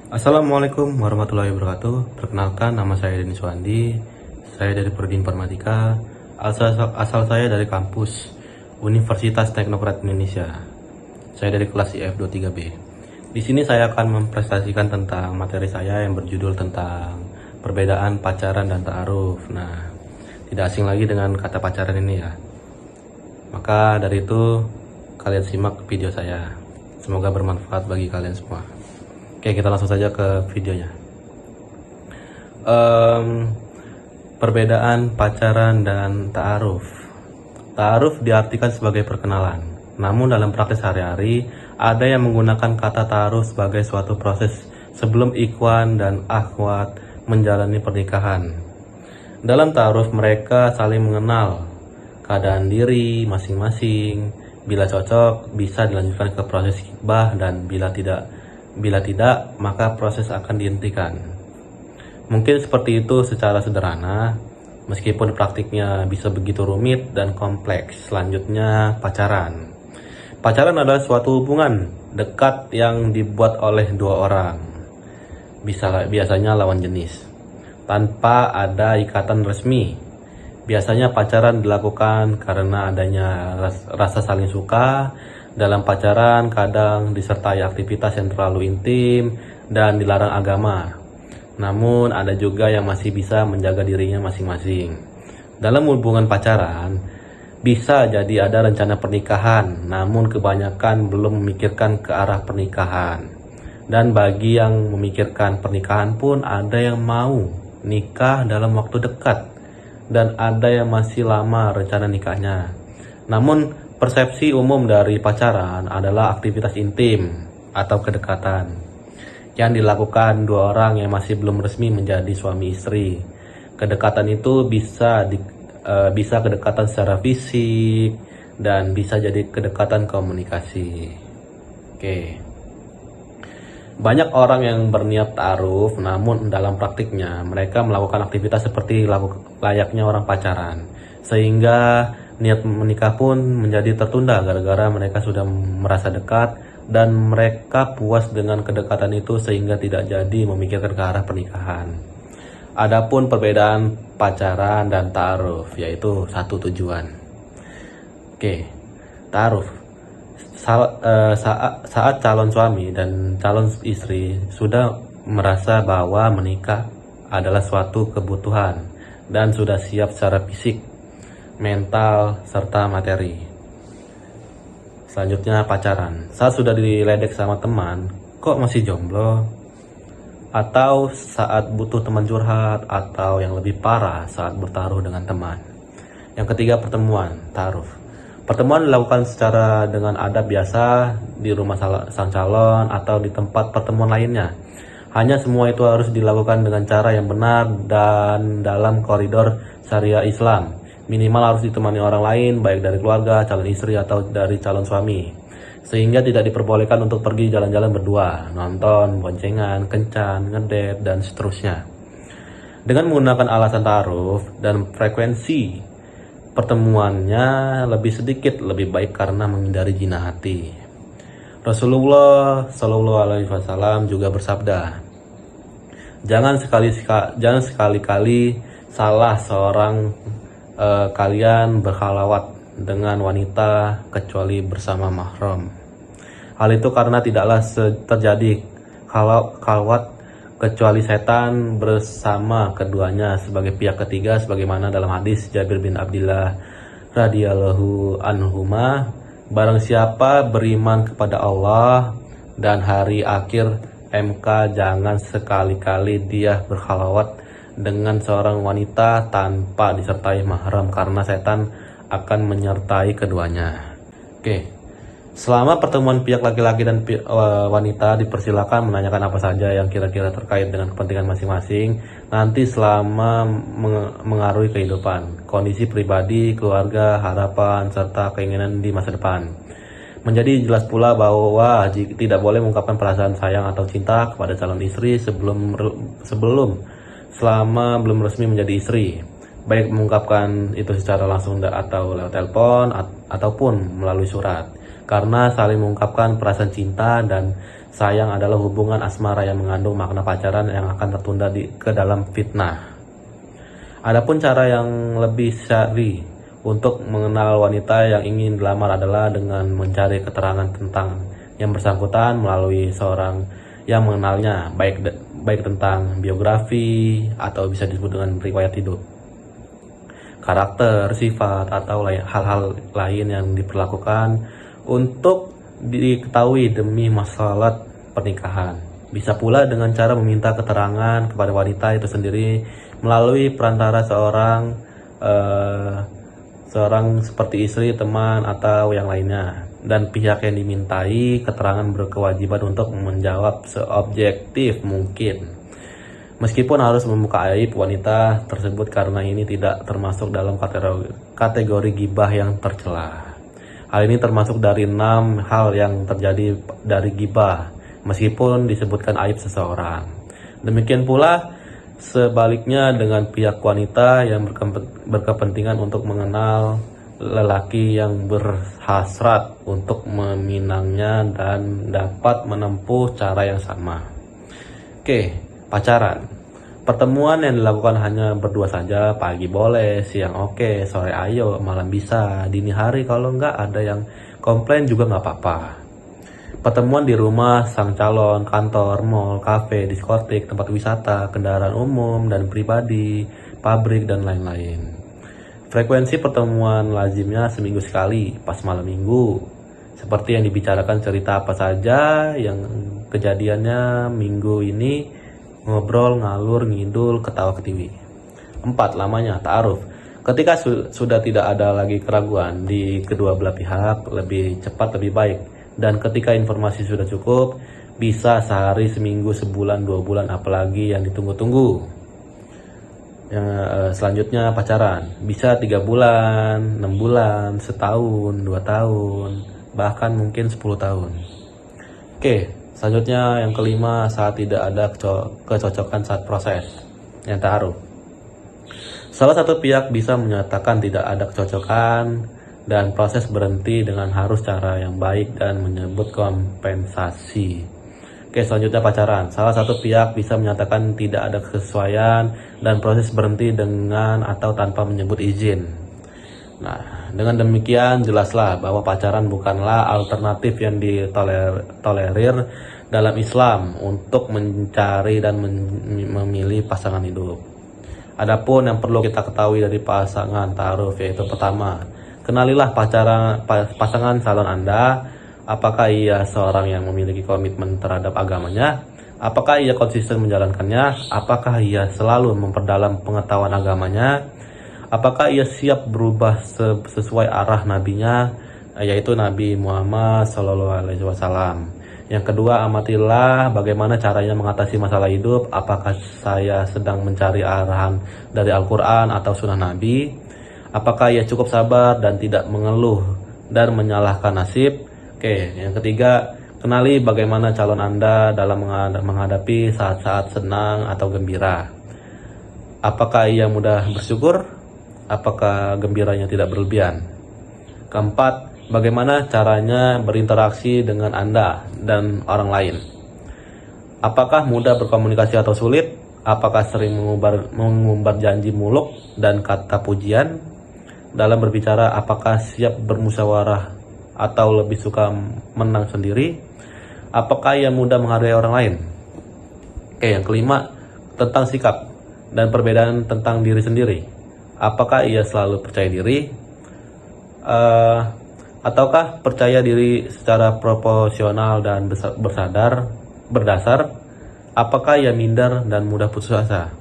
Assalamualaikum warahmatullahi wabarakatuh. Perkenalkan, nama saya Denis Wandi. Saya dari Prodi Informatika. Asal saya dari kampus Universitas Teknokrat Indonesia. Saya dari kelas IF23B. Di sini saya akan mempresentasikan tentang materi saya yang berjudul tentang perbedaan pacaran dan ta'aruf. Nah, tidak asing lagi dengan kata pacaran ini ya. Maka dari itu, kalian simak video saya. Semoga bermanfaat bagi kalian semua. Oke, kita langsung saja ke videonya. Perbedaan pacaran dan ta'aruf. Ta'aruf diartikan sebagai perkenalan. Namun dalam praktis sehari-hari, ada yang menggunakan kata ta'aruf sebagai suatu proses sebelum ikhwan dan akhwat menjalani pernikahan. Dalam ta'aruf mereka saling mengenal keadaan diri masing-masing. Bila cocok, bisa dilanjutkan ke proses khitbah, dan bila tidak, maka proses akan dihentikan. Mungkin seperti itu secara sederhana, meskipun praktiknya bisa begitu rumit dan kompleks. Selanjutnya, pacaran. Pacaran adalah suatu hubungan dekat yang dibuat oleh dua orang, biasanya lawan jenis, tanpa ada ikatan resmi. Biasanya pacaran dilakukan karena adanya rasa saling suka. Dalam pacaran kadang disertai aktivitas yang terlalu intim dan dilarang agama. Namun ada juga yang masih bisa menjaga dirinya masing-masing. Dalam hubungan pacaran bisa jadi ada rencana pernikahan, namun kebanyakan belum memikirkan ke arah pernikahan. Dan bagi yang memikirkan pernikahan pun ada yang mau nikah dalam waktu dekat, dan ada yang masih lama rencana nikahnya. Namun persepsi umum dari pacaran adalah aktivitas intim atau kedekatan yang dilakukan dua orang yang masih belum resmi menjadi suami istri. Kedekatan itu bisa kedekatan secara fisik dan bisa jadi kedekatan komunikasi. Oke. Banyak orang yang berniat ta'aruf, namun dalam praktiknya mereka melakukan aktivitas seperti layaknya orang pacaran, sehingga niat menikah pun menjadi tertunda gara-gara mereka sudah merasa dekat dan mereka puas dengan kedekatan itu sehingga tidak jadi memikirkan ke arah pernikahan. Adapun perbedaan pacaran dan ta'aruf, yaitu satu tujuan. Oke, ta'aruf. Saat calon suami dan calon istri sudah merasa bahwa menikah adalah suatu kebutuhan dan sudah siap secara fisik, mental, serta materi. Selanjutnya pacaran. Saat sudah diledek sama teman, kok masih jomblo? Atau saat butuh teman curhat, atau yang lebih parah saat bertaruh dengan teman. Yang ketiga, pertemuan, ta'aruf. Pertemuan dilakukan secara dengan adab biasa di rumah sang calon atau di tempat pertemuan lainnya. Hanya semua itu harus dilakukan dengan cara yang benar dan dalam koridor syariah Islam. Minimal harus ditemani orang lain, baik dari keluarga, calon istri, atau dari calon suami. Sehingga tidak diperbolehkan untuk pergi jalan-jalan berdua, nonton, boncengan, kencan, ngedet, dan seterusnya. Dengan menggunakan alasan ta'aruf dan frekuensi pertemuannya lebih sedikit, lebih baik karena menghindari zina hati. Rasulullah SAW juga bersabda, jangan sekali-kali salah seorang kalian berkhalawat dengan wanita kecuali bersama mahram. Hal itu karena tidaklah terjadi khalwat kecuali setan bersama keduanya sebagai pihak ketiga, sebagaimana dalam hadis Jabir bin Abdullah radhiyallahu anhuma, barang siapa beriman kepada Allah dan hari akhir MK, jangan sekali-kali dia berkhalawat dengan seorang wanita tanpa disertai mahram, karena setan akan menyertai keduanya. Oke, selama pertemuan pihak laki-laki dan wanita dipersilakan menanyakan apa saja yang kira-kira terkait dengan kepentingan masing-masing. Nanti selama mengaruhi kehidupan, kondisi pribadi, keluarga, harapan, serta keinginan di masa depan. Menjadi jelas pula bahwa tidak boleh mengungkapkan perasaan sayang atau cinta kepada calon istri selama belum resmi menjadi istri, baik mengungkapkan itu secara langsung atau lewat telepon ataupun melalui surat, karena saling mengungkapkan perasaan cinta dan Sayang adalah hubungan asmara yang mengandung makna pacaran yang akan tertunda ke dalam fitnah. Adapun cara yang lebih syar'i untuk mengenal wanita yang ingin dilamar adalah dengan mencari keterangan tentang yang bersangkutan melalui seorang yang mengenalnya, baik tentang biografi atau bisa disebut dengan riwayat hidup, karakter, sifat, atau hal-hal lain yang diperlakukan untuk diketahui demi masalah pernikahan. Bisa pula dengan cara meminta keterangan kepada wanita itu sendiri melalui perantara seorang seperti istri, teman, atau yang lainnya. Dan pihak yang dimintai keterangan berkewajiban untuk menjawab seobjektif mungkin. Meskipun harus membuka aib wanita tersebut karena ini tidak termasuk dalam kategori gibah yang tercela. Hal ini termasuk dari 6 hal yang terjadi dari gibah, meskipun disebutkan aib seseorang. Demikian pula sebaliknya dengan pihak wanita yang berkepentingan untuk mengenal lelaki yang berhasrat untuk meminangnya dan dapat menempuh cara yang sama. Oke, pacaran. Pertemuan yang dilakukan hanya berdua saja, pagi boleh, siang oke, sore ayo, malam bisa, dini hari kalau nggak ada yang komplain juga nggak apa-apa. Pertemuan di rumah sang calon, kantor, mall, kafe, diskotik, tempat wisata, kendaraan umum dan pribadi, pabrik, dan lain-lain. Frekuensi pertemuan lazimnya seminggu sekali, pas malam minggu. Seperti yang dibicarakan cerita apa saja yang kejadiannya minggu ini, ngobrol, ngalur, ngidul, ketawa ketiwi. 4. Lamanya, ta'aruf. Ketika sudah tidak ada lagi keraguan di kedua belah pihak, lebih cepat lebih baik. Dan ketika informasi sudah cukup, bisa sehari, seminggu, sebulan, 2 bulan, apalagi yang ditunggu-tunggu. Selanjutnya pacaran. Bisa 3 bulan, 6 bulan, setahun, 2 tahun, bahkan mungkin 10 tahun. Oke, selanjutnya yang kelima, saat tidak ada kecocokan saat proses yang ta'aruf. Salah satu pihak bisa menyatakan tidak ada kecocokan dan proses berhenti dengan harus cara yang baik dan menyebut kompensasi. Oke, selanjutnya pacaran. Salah satu pihak bisa menyatakan tidak ada kesesuaian dan proses berhenti dengan atau tanpa menyebut izin. Nah, dengan demikian jelaslah bahwa pacaran bukanlah alternatif yang ditolerir dalam Islam untuk mencari dan memilih pasangan hidup. Adapun yang perlu kita ketahui dari pasangan ta'aruf yaitu pertama, kenalilah pasangan calon Anda. Apakah ia seorang yang memiliki komitmen terhadap agamanya? Apakah ia konsisten menjalankannya? Apakah ia selalu memperdalam pengetahuan agamanya? Apakah ia siap berubah sesuai arah nabinya, yaitu Nabi Muhammad SAW? Yang kedua, amatilah bagaimana caranya mengatasi masalah hidup. Apakah saya sedang mencari arahan dari Al-Quran atau Sunnah Nabi? Apakah ia cukup sabar dan tidak mengeluh dan menyalahkan nasib? Oke, yang ketiga, kenali bagaimana calon Anda dalam menghadapi saat-saat senang atau gembira. Apakah ia mudah bersyukur? Apakah gembiranya tidak berlebihan? Keempat, bagaimana caranya berinteraksi dengan Anda dan orang lain? Apakah mudah berkomunikasi atau sulit? Apakah sering mengumbar janji muluk dan kata pujian? Dalam berbicara, apakah siap bermusyawarah atau lebih suka menang sendiri? Apakah ia mudah menghargai orang lain? Oke, yang kelima, tentang sikap dan perbedaan tentang diri sendiri. Apakah ia selalu percaya diri? Ataukah percaya diri secara proporsional dan berdasar? Apakah ia minder dan mudah putus asa?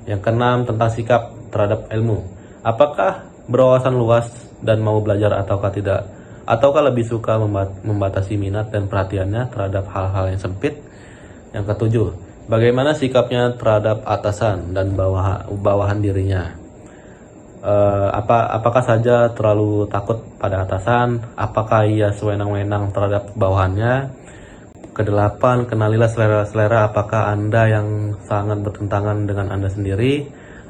Yang keenam, tentang sikap terhadap ilmu. Apakah berwawasan luas dan mau belajar ataukah tidak? Ataukah lebih suka membatasi minat dan perhatiannya terhadap hal-hal yang sempit? Yang ketujuh, bagaimana sikapnya terhadap atasan dan bawahan dirinya? Apakah saja terlalu takut pada atasan? Apakah ia sewenang-wenang terhadap bawahannya? Kedelapan, kenalilah selera-selera. Apakah Anda yang sangat bertentangan dengan Anda sendiri?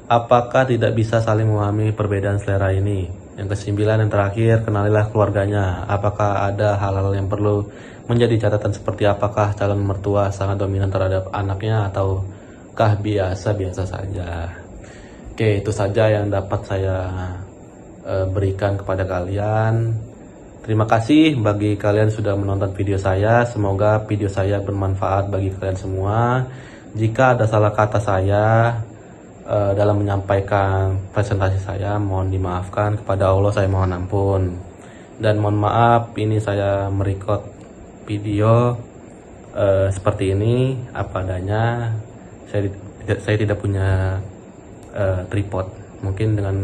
Apakah tidak bisa saling memahami perbedaan selera ini? Yang kesembilan, yang terakhir, kenalilah keluarganya. Apakah ada hal-hal yang perlu menjadi catatan seperti apakah calon mertua sangat dominan terhadap anaknya ataukah biasa-biasa saja. Oke, itu saja yang dapat saya berikan kepada kalian. Terima kasih bagi kalian sudah menonton video saya. Semoga video saya bermanfaat bagi kalian semua. Jika ada salah kata saya dalam menyampaikan presentasi saya, mohon dimaafkan. Kepada Allah saya mohon ampun. Dan mohon maaf, ini saya merekod video seperti ini apa adanya. Saya tidak punya tripod. Mungkin dengan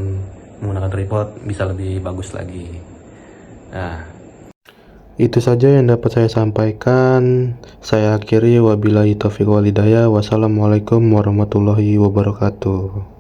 menggunakan tripod bisa lebih bagus lagi. Nah, itu saja yang dapat saya sampaikan. Saya akhiri, wabillahi taufiq wal hidayah. Wassalamualaikum warahmatullahi wabarakatuh.